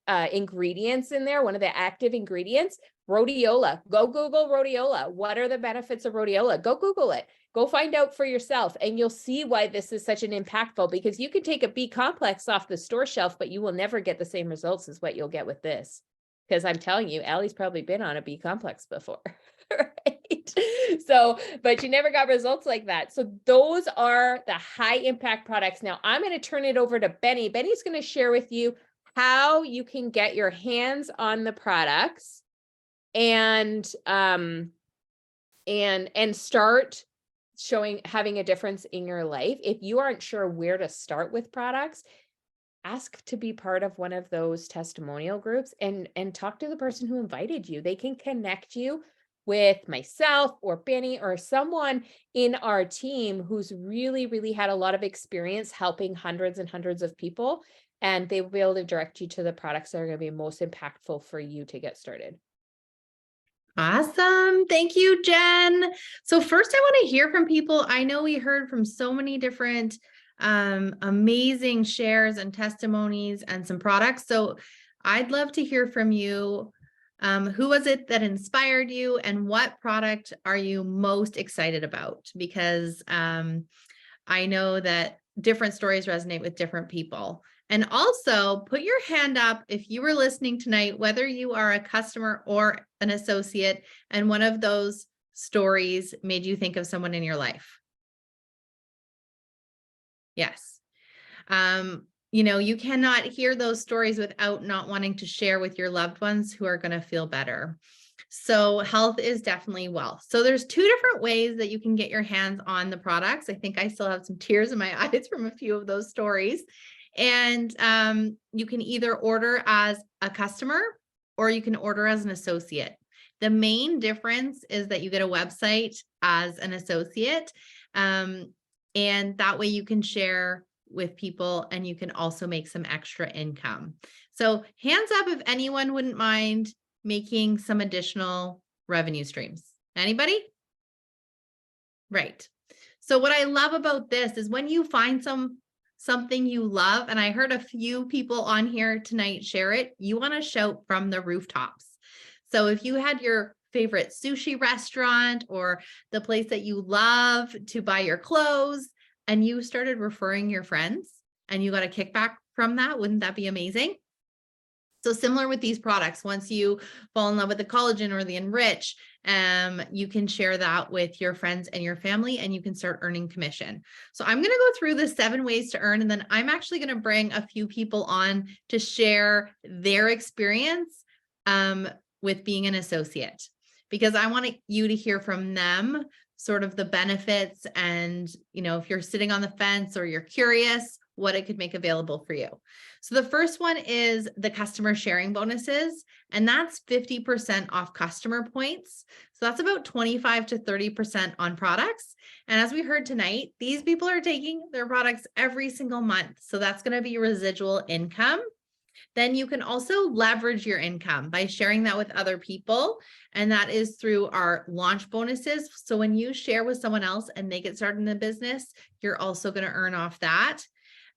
ingredients in there, one of the active ingredients. Rhodiola. Go Google rhodiola. What are the benefits of rhodiola? Go Google it. Go find out for yourself, and you'll see why this is such an impactful, because you can take a B complex off the store shelf, but you will never get the same results as what you'll get with this. Because I'm telling you, Allie's probably been on a B complex before, right? So, but you never got results like that. So those are the high impact products. Now I'm going to turn it over to Benny. Benny's going to share with you how you can get your hands on the products and start having a difference in your life. If you aren't sure where to start with products, ask to be part of one of those testimonial groups and talk to the person who invited you. They can connect you with myself or Benny or someone in our team who's really, really had a lot of experience helping hundreds and hundreds of people. And they will be able to direct you to the products that are going to be most impactful for you to get started. Awesome. Thank you, Jen. So first I want to hear from people. I know we heard from so many different amazing shares and testimonies and some products. So I'd love to hear from you. Who was it that inspired you, and what product are you most excited about? Because I know that different stories resonate with different people. And also put your hand up if you were listening tonight, whether you are a customer or an associate, and one of those stories made you think of someone in your life. Yes. You know, you cannot hear those stories without not wanting to share with your loved ones who are going to feel better. So health is definitely wealth. So there's two different ways that you can get your hands on the products. I think I still have some tears in my eyes from a few of those stories. And you can either order as a customer or you can order as an associate. The main difference is that you get a website as an associate. And that way you can share with people and you can also make some extra income. So hands up if anyone wouldn't mind making some additional revenue streams. Anybody? Right. So what I love about this is when you find something you love, and I heard a few people on here tonight share it, you want to shout from the rooftops. So if you had your favorite sushi restaurant or the place that you love to buy your clothes, and you started referring your friends and you got a kickback from that, wouldn't that be amazing? So similar with these products, once you fall in love with the collagen or the Enrich, you can share that with your friends and your family, and you can start earning commission. So I'm going to go through the 7 ways to earn, and then I'm actually going to bring a few people on to share their experience with being an associate, because I want you to hear from them sort of the benefits, and, you know, if you're sitting on the fence or you're curious, what it could make available for you. So the first one is the customer sharing bonuses, and that's 50% off customer points. So that's about 25 to 30% on products. And as we heard tonight, these people are taking their products every single month. So that's going to be residual income. Then you can also leverage your income by sharing that with other people. And that is through our launch bonuses. So when you share with someone else and they get started in the business, you're also going to earn off that.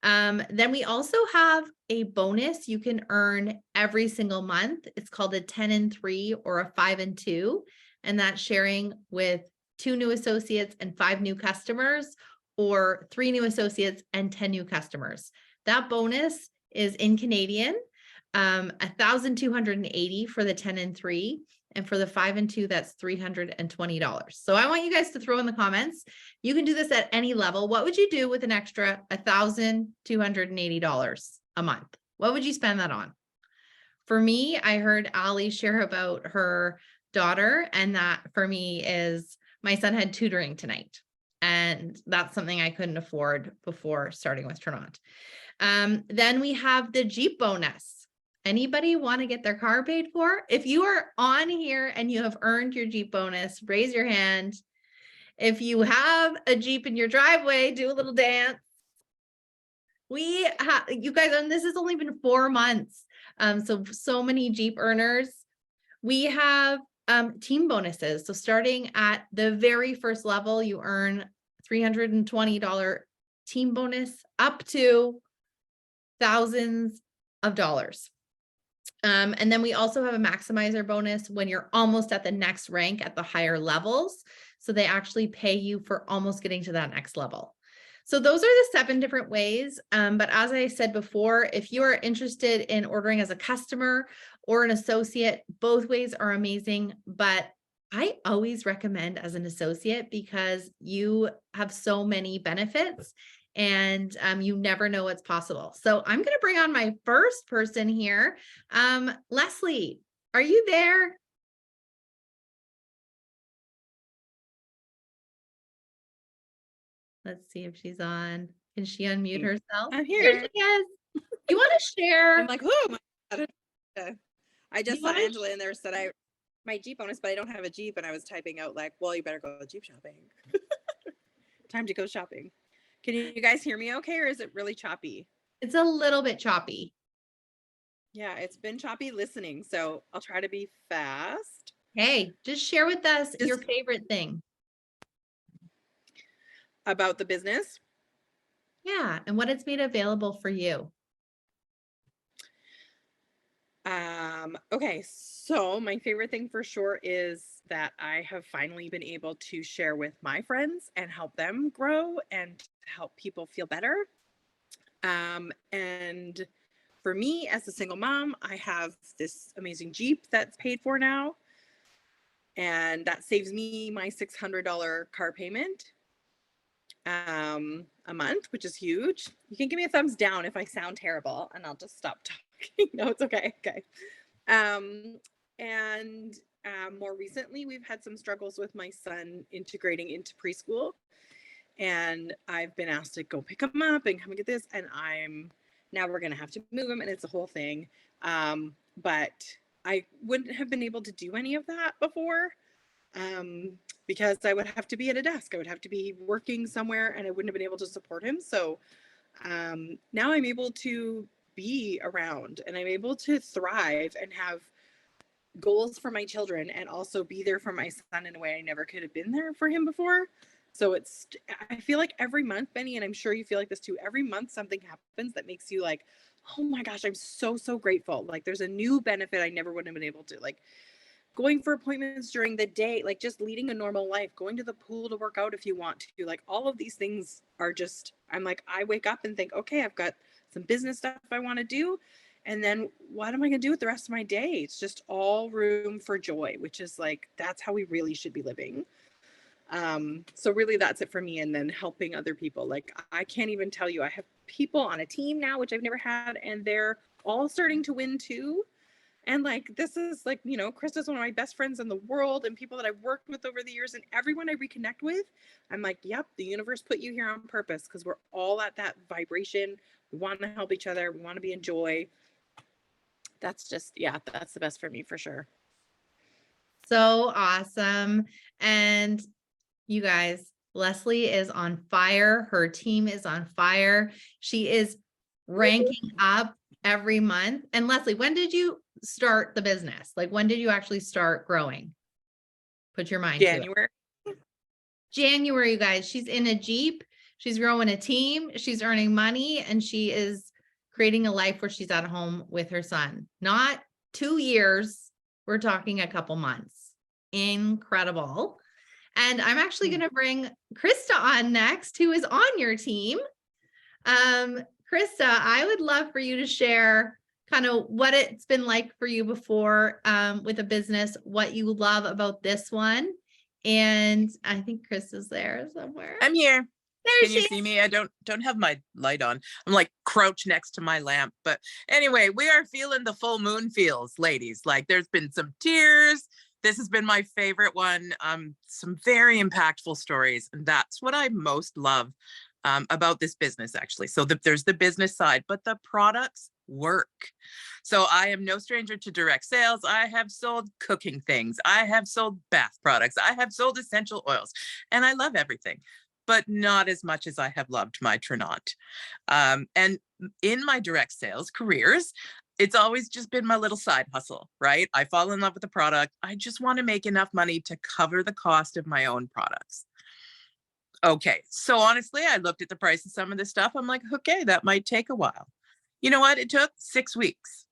Then we also have a bonus you can earn every single month. It's called a 10 and 3 or a 5 and 2. And that's sharing with 2 new associates and 5 new customers, or 3 new associates and 10 new customers. That bonus is in Canadian, $1,280 for the 10 and 3. And for the 5 and 2, that's $320. So I want you guys to throw in the comments. You can do this at any level. What would you do with an extra $1,280 a month? What would you spend that on? For me, I heard Ali share about her daughter, and that for me is my son had tutoring tonight. And that's something I couldn't afford before starting with Ternant. Then we have the Jeep bonus. Anybody want to get their car paid for? If you are on here and you have earned your Jeep bonus, raise your hand. If you have a Jeep in your driveway, do a little dance. We have, you guys, and this has only been 4 months. So many Jeep earners. We have team bonuses. So starting at the very first level, you earn $320 team bonus up to thousands of dollars. And then we also have a maximizer bonus when you're almost at the next rank at the higher levels. So they actually pay you for almost getting to that next level. So those are the 7 different ways. But as I said before, if you are interested in ordering as a customer or an associate, both ways are amazing. But I always recommend as an associate because you have so many benefits and you never know what's possible. So I'm going to bring on my first person here. Leslie, are you there? Let's see if she's on. Can she unmute herself? I'm There here. she is. You want to share? I'm like, oh my God. I just saw wanna Angela in there said my Jeep bonus, but I don't have a Jeep. And I was typing out like, well, you better go Jeep shopping. Time to go shopping. Can you guys hear me okay? Or is it really choppy? It's a little bit choppy. Yeah, it's been choppy listening. So I'll try to be fast. Hey, just share with us your Just- favorite thing. About the business. Yeah, and what it's made available for you. Okay, so my favorite thing for sure is that I have finally been able to share with my friends and help them grow and help people feel better. And for me as a single mom, I have this amazing Jeep that's paid for now. And that saves me my $600 car payment a month, which is huge. You can give me a thumbs down if I sound terrible and I'll just stop talking. No, it's okay. Okay. And more recently, we've had some struggles with my son integrating into preschool. And I've been asked to go pick him up and come and get this. And now we're going to have to move him and it's a whole thing. But I wouldn't have been able to do any of that before. Because I would have to be at a desk. I would have to be working somewhere and I wouldn't have been able to support him. So now I'm able to be around and I'm able to thrive and have goals for my children and also be there for my son in a way I never could have been there for him before. So I feel like every month, Benny, and I'm sure you feel like this too, every month something happens that makes you like, oh my gosh, I'm so, so grateful. Like there's a new benefit I never would have been able to, like going for appointments during the day, like just leading a normal life, going to the pool to work out if you want to, like all of these things are just, I'm like, I wake up and think, okay, I've got some business stuff I want to do. And then what am I going to do with the rest of my day? It's just all room for joy, which is like, that's how we really should be living. So really that's it for me. And then helping other people. Like, I can't even tell you, I have people on a team now, which I've never had, and they're all starting to win too. And like, this is like, you know, Chris is one of my best friends in the world and people that I've worked with over the years, and everyone I reconnect with, I'm like, yep, the universe put you here on purpose because we're all at that vibration. We want to help each other. We want to be in joy. That's just, yeah, that's the best for me for sure. So awesome. And you guys, Leslie is on fire. Her team is on fire. She is ranking up every month. And Leslie, when did you start the business? Like, when did you actually start growing? Put your mind to it. January, you guys. She's in a Jeep. She's growing a team. She's earning money, and she is creating a life where she's at home with her son. Not 2 years. We're talking a couple months. Incredible. And I'm actually going to bring Krista on next, who is on your team. Krista, I would love for you to share kind of what it's been like for you before with a business, what you love about this one. And I think Krista's there somewhere. I'm here. There Can she you is. see me? I don't have my light on. I'm like crouched next to my lamp. But anyway, we are feeling the full moon feels, ladies. Like there's been some tears. This has been my favorite one. Some very impactful stories. And that's what I most love about this business, actually. So there's the business side, but the products work. So I am no stranger to direct sales. I have sold cooking things. I have sold bath products. I have sold essential oils, and I love everything. but not as much as I have loved my Trinont. And in my direct sales careers, it's always just been my little side hustle, right? I fall in love with the product. I just want to make enough money to cover the cost of my own products. Okay, so honestly, I looked at the price of some of this stuff. I'm like, okay, that might take a while. You know what? It took 6 weeks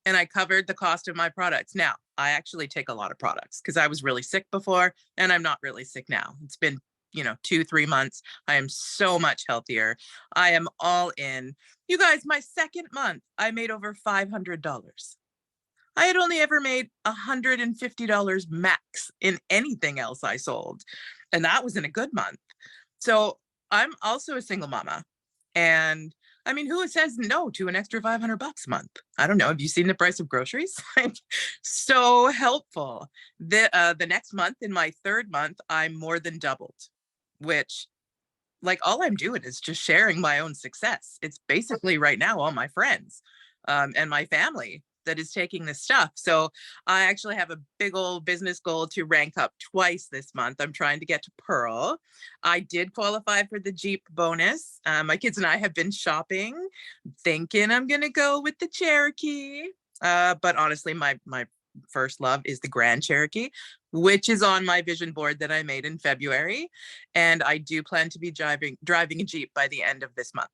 and I covered the cost of my products. Now, I actually take a lot of products because I was really sick before and I'm not really sick now. It's been 2-3 months. I am so much healthier. I am all in. You guys, my second month, I made over $500. I had only ever made $150 max in anything else I sold. And that was in a good month. So I'm also a single mama. And I mean, who says no to an extra $500 a month? I don't know. Have you seen the price of groceries? So helpful. The next month, in my third month, I'm more than doubled, which like all I'm doing is just sharing my own success. It's basically right now all my friends and my family that is taking this stuff. So I actually have a big old business goal to rank up twice this month. I'm trying to get to Pearl. I did qualify for the Jeep bonus. My kids and I have been shopping, thinking I'm gonna go with the Cherokee. But honestly, my first love is the Grand Cherokee, which is on my vision board that I made in February. And I do plan to be driving a Jeep by the end of this month.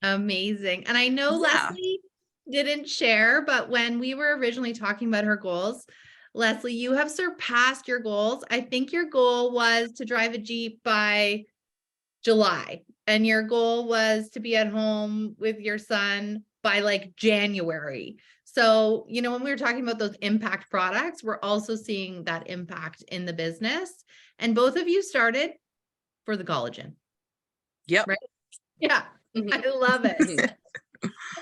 Amazing. And I know Leslie didn't share, but when we were originally talking about her goals, Leslie, you have surpassed your goals. I think your goal was to drive a Jeep by July, and your goal was to be at home with your son by like January. So, when we were talking about those impact products, we're also seeing that impact in the business. And both of you started for the collagen. Yep. Right? Yeah. I love it.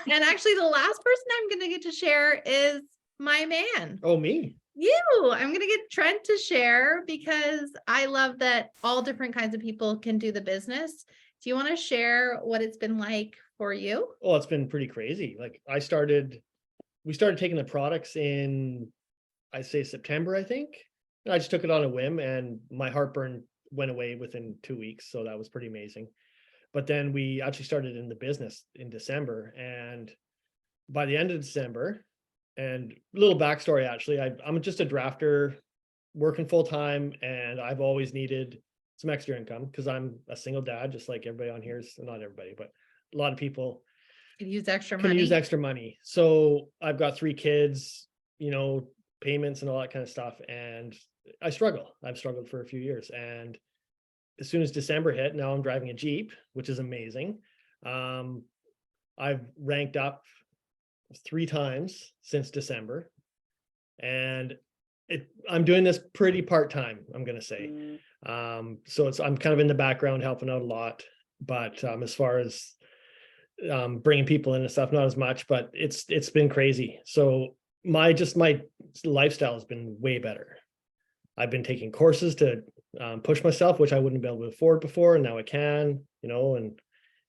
And actually, the last person I'm going to get to share is my man. Oh, me? You. I'm going to get Trent to share because I love that all different kinds of people can do the business. Do you want to share what it's been like for you? Oh, it's been pretty crazy. Like we started taking the products in, I'd say September, I think. And I just took it on a whim and my heartburn went away within 2 weeks. So that was pretty amazing. But then we actually started in the business in December, and by the end of December, and a little backstory, actually, I'm just a drafter working full time, and I've always needed some extra income because I'm a single dad, just like everybody on here is, not everybody, but a lot of people Could use extra can money. use extra money. So I've got 3 kids, payments and all that kind of stuff. And I've struggled for a few years. And as soon as December hit, now I'm driving a Jeep, which is amazing. I've ranked up 3 times since December, and I'm doing this pretty part-time, I'm going to say. So I'm kind of in the background helping out a lot, but as far as bringing people in and stuff, not as much, but it's been crazy. So my lifestyle has been way better. I've been taking courses to push myself, which I wouldn't be able to afford before, and now I can, and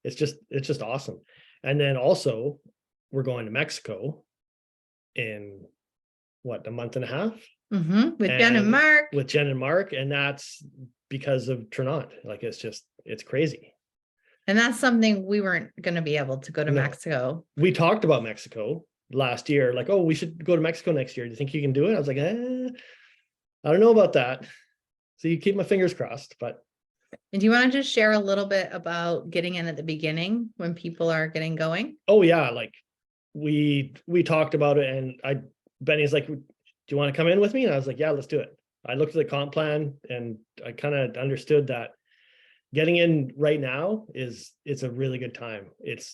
it's just awesome. And then also we're going to Mexico in a month and a half with Jen and Mark. And that's because of Trinont. Like it's crazy. And that's something we weren't going to be able to go to Mexico. We talked about Mexico last year, like, oh, we should go to Mexico next year. Do you think you can do it? I was like, I don't know about that. So you keep my fingers crossed, but. And do you want to just share a little bit about getting in at the beginning when people are getting going? Oh yeah. Like we talked about it, and Benny's like, do you want to come in with me? And I was like, yeah, let's do it. I looked at the comp plan and I kind of understood that getting in right now it's a really good time.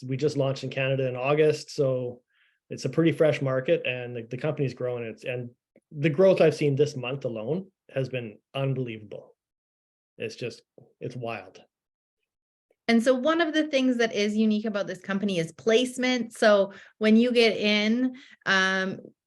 We just launched in Canada in August. So it's a pretty fresh market, and the company's growing. And the growth I've seen this month alone has been unbelievable. It's wild. And so one of the things that is unique about this company is placement. So when you get in,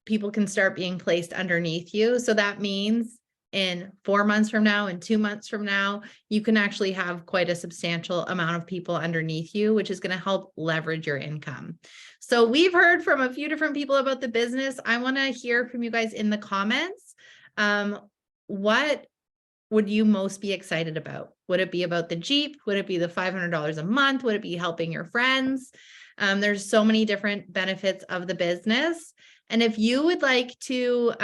people can start being placed underneath you. So that means in 4 months from now and 2 months from now, you can actually have quite a substantial amount of people underneath you, which is going to help leverage your income. So we've heard from a few different people about the business. I want to hear from you guys in the comments. What would you most be excited about Would it be about the Jeep? Would it be the $500 a month? Would it be helping your friends? There's so many different benefits of the business. And if you would like to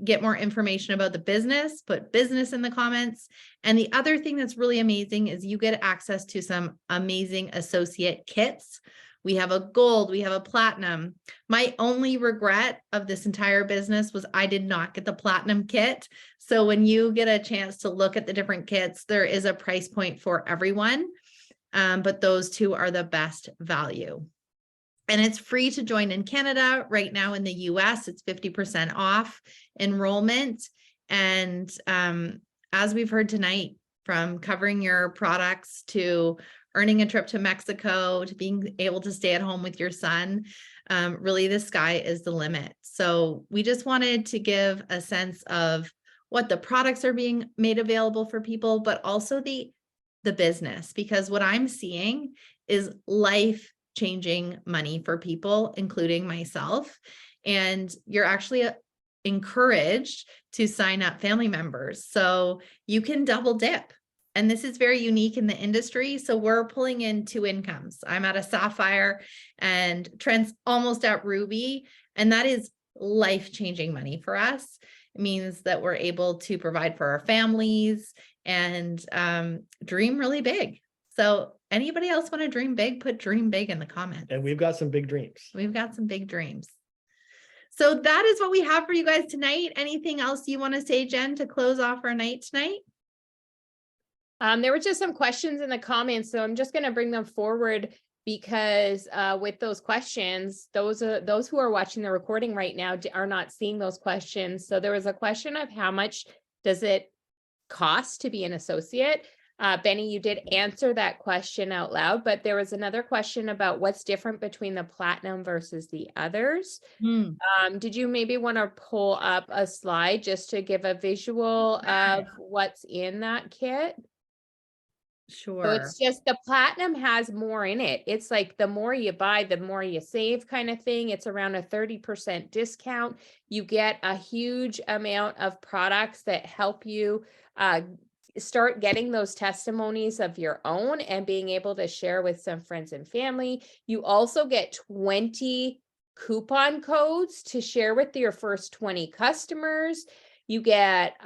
get more information about the business, put business in the comments. And the other thing that's really amazing is you get access to some amazing associate kits. We have a gold, we have a platinum. My only regret of this entire business was I did not get the platinum kit. So when you get a chance to look at the different kits, there is a price point for everyone. But those two are the best value. And it's free to join in Canada. Right now in the US, it's 50% off enrollment. And as we've heard tonight, from covering your products to earning a trip to Mexico, to being able to stay at home with your son, really the sky is the limit. So we just wanted to give a sense of what the products are being made available for people, but also the business, because what I'm seeing is life-changing money for people, including myself. And you're actually encouraged to sign up family members. So you can double dip. And this is very unique in the industry. So we're pulling in two incomes. I'm at a Sapphire and Trent's almost at Ruby. And that is life-changing money for us. It means that we're able to provide for our families and dream really big. So anybody else want to dream big, put dream big in the comments. And we've got some big dreams. We've got some big dreams. So that is what we have for you guys tonight. Anything else you want to say, Jen, to close off our night tonight? There were just some questions in the comments, so I'm just going to bring them forward because with those questions, those who are watching the recording right now are not seeing those questions. So there was a question of how much does it cost to be an associate? Benny, you did answer that question out loud, but there was another question about what's different between the platinum versus the others. Did you maybe want to pull up a slide just to give a visual of what's in that kit? Sure. So it's just the platinum has more in it. It's like the more you buy, the more you save kind of thing. It's around a 30% discount. You get a huge amount of products that help you start getting those testimonies of your own and being able to share with some friends and family. You also get 20 coupon codes to share with your first 20 customers. You get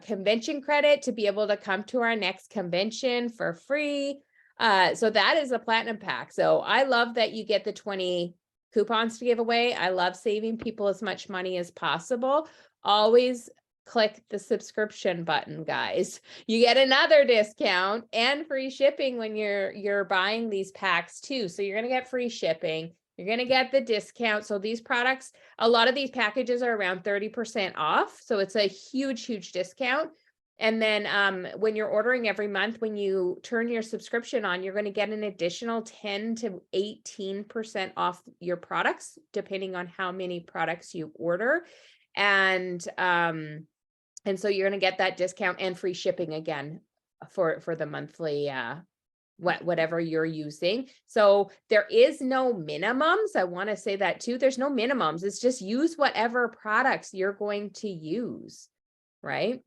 convention credit to be able to come to our next convention for free. So that is a platinum pack. So I love that you get the 20 coupons to give away. I love saving people as much money as possible. Always click the subscription button, guys. You get another discount and free shipping when you're buying these packs too. So you're going to get free shipping. You're going to get the discount. So these products, a lot of these packages are around 30% off. So it's a huge, huge discount. And then when you're ordering every month, when you turn your subscription on, you're going to get an additional 10 to 18% off your products, depending on how many products you order. And so you're going to get that discount and free shipping again for the monthly whatever you're using. So there is no minimums. I want to say that too. There's no minimums. It's just use whatever products you're going to use, right?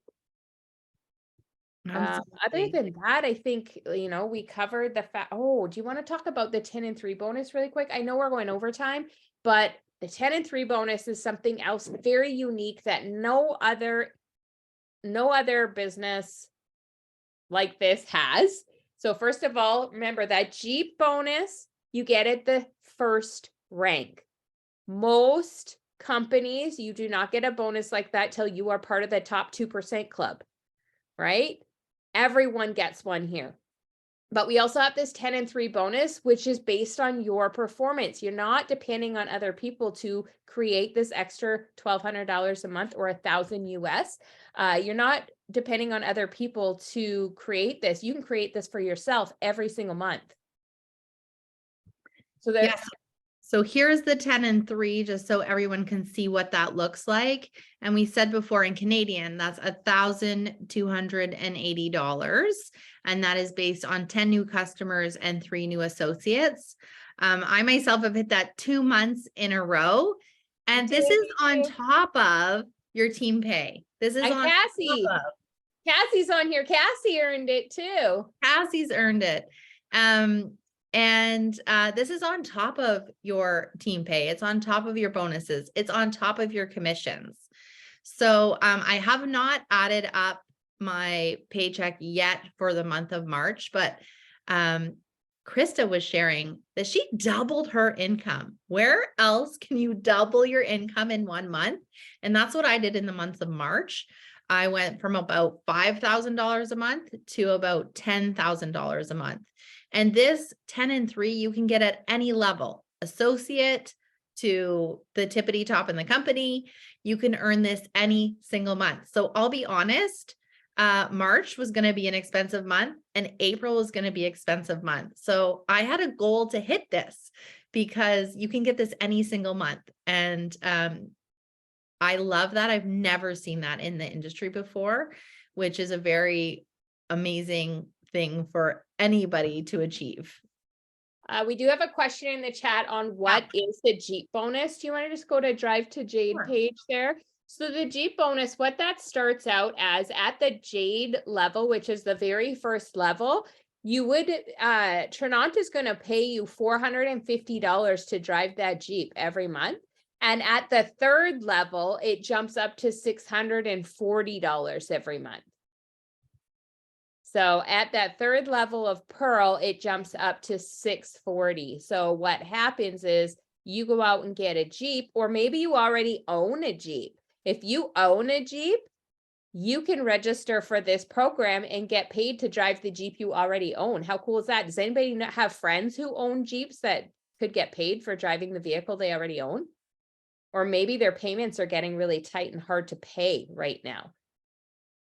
Other than that, I think, we covered the fact. Oh, do you want to talk about the 10 and 3 bonus really quick? I know we're going overtime, but the 10 and 3 bonus is something else very unique that no other business like this has. So first of all, remember that Jeep bonus, you get at the first rank. Most companies, you do not get a bonus like that till you are part of the top 2% club, right? Everyone gets one here. But we also have this 10 and 3 bonus, which is based on your performance. You're not depending on other people to create this extra $1,200 a month or $1,000 US. You're not depending on other people to create this. You can create this for yourself every single month. So there's So here's the 10 and 3, just so everyone can see what that looks like. And we said before in Canadian, that's $1,280. And that is based on 10 new customers and 3 new associates. I myself have hit that 2 months in a row. And this is on top of your team pay. This is on Cassie. top of. Cassie's on here. Cassie earned it too. Cassie's earned it. This is on top of your team pay. It's on top of your bonuses. It's on top of your commissions. So I have not added up my paycheck yet for the month of March, but Krista was sharing that she doubled her income. Where else can you double your income in 1 month? And that's what I did in the month of March. I went from about $5,000 a month to about $10,000 a month. And this 10 and 3, you can get at any level, associate to the tippity top in the company. You can earn this any single month. So I'll be honest, March was going to be an expensive month and April was going to be expensive month. So I had a goal to hit this because you can get this any single month. And I love that. I've never seen that in the industry before, which is a very amazing thing for anybody to achieve. We do have a question in the chat on what is the Jeep bonus. Do you want to just go to Drive to Jade page there? So the Jeep bonus, what that starts out as at the Jade level, which is the very first level, you would, Trinant is going to pay you $450 to drive that Jeep every month. And at the third level, it jumps up to $640 every month. So at that third level of Pearl, it jumps up to $640. So what happens is you go out and get a Jeep, or maybe you already own a Jeep. If you own a Jeep, you can register for this program and get paid to drive the Jeep you already own. How cool is that? Does anybody have friends who own Jeeps that could get paid for driving the vehicle they already own? Or maybe their payments are getting really tight and hard to pay right now.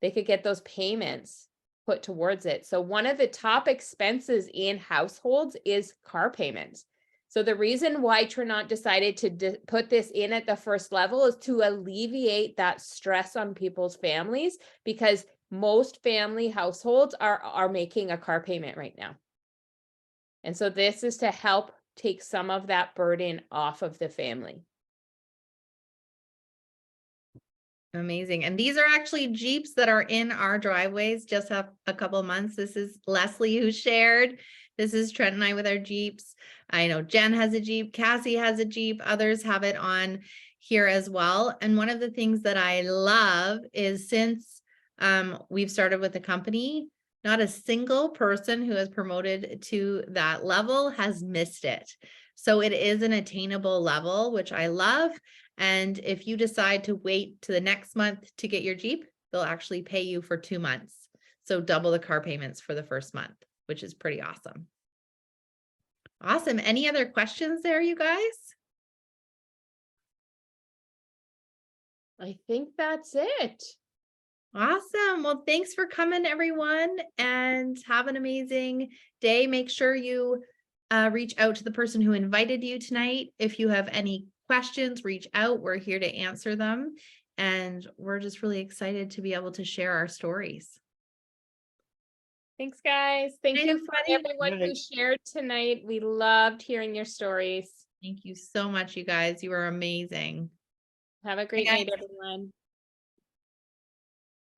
They could get those payments put towards it. So one of the top expenses in households is car payments. So the reason why Trinant decided to put this in at the first level is to alleviate that stress on people's families, because most family households are making a car payment right now. And so this is to help take some of that burden off of the family. Amazing. And these are actually Jeeps that are in our driveways, just have a couple months. This is Leslie who shared. This is Trent and I with our Jeeps. I know Jen has a Jeep, Cassie has a Jeep, others have it on here as well. And one of the things that I love is since we've started with the company, not a single person who has promoted to that level has missed it. So it is an attainable level, which I love. And if you decide to wait to the next month to get your Jeep, they'll actually pay you for 2 months. So double the car payments for the first month, which is pretty awesome. Awesome. Any other questions there, you guys? I think that's it. Awesome. Well, thanks for coming, everyone, and have an amazing day. Make sure you reach out to the person who invited you tonight. If you have any questions, reach out. We're here to answer them. And we're just really excited to be able to share our stories. Thanks, guys. Thank you for everyone who shared tonight. We loved hearing your stories. Thank you so much, you guys. You are amazing. Have a great night, everyone.